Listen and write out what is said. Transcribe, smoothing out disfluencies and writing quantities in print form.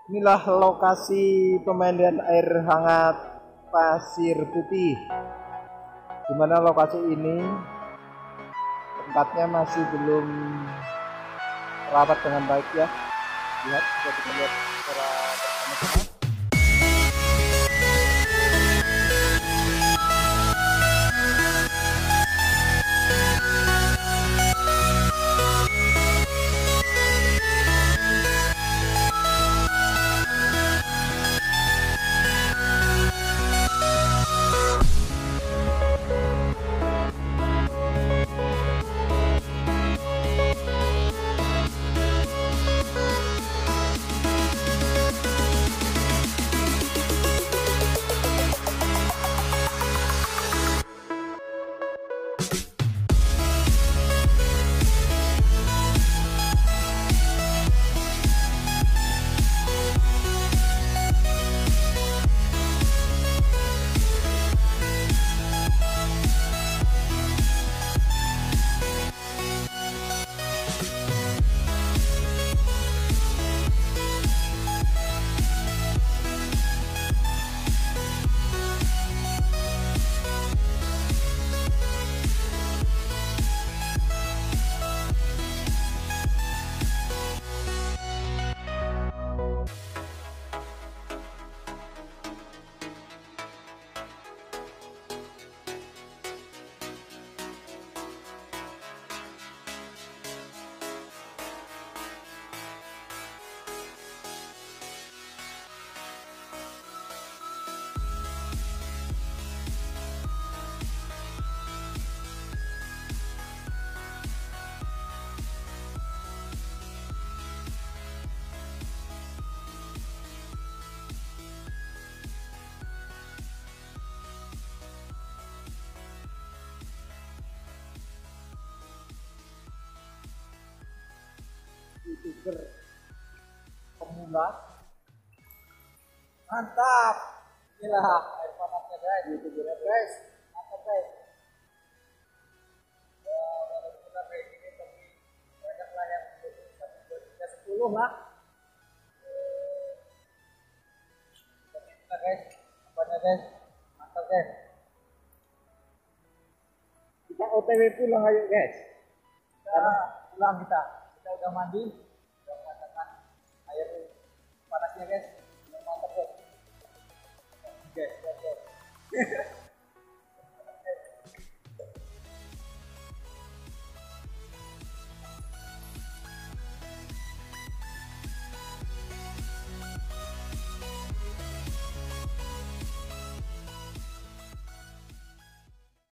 Inilah lokasi pemandian air hangat Pasir Putih. Di mana lokasi ini tempatnya masih belum terawat dengan baik ya. Lihat, bisa kita lihat secara bersama-sama. YouTuber pemula, mantap. Inilah air panasnya guys, YouTuber guys, mantap guys. Ya, walaupun kita kayak gini tapi banyak lah yang bisa 10 lah. Tapi kita guys, apanya guys, mantap guys. Kita OTW pulang ayo guys. Kita pulang kita udah mandi.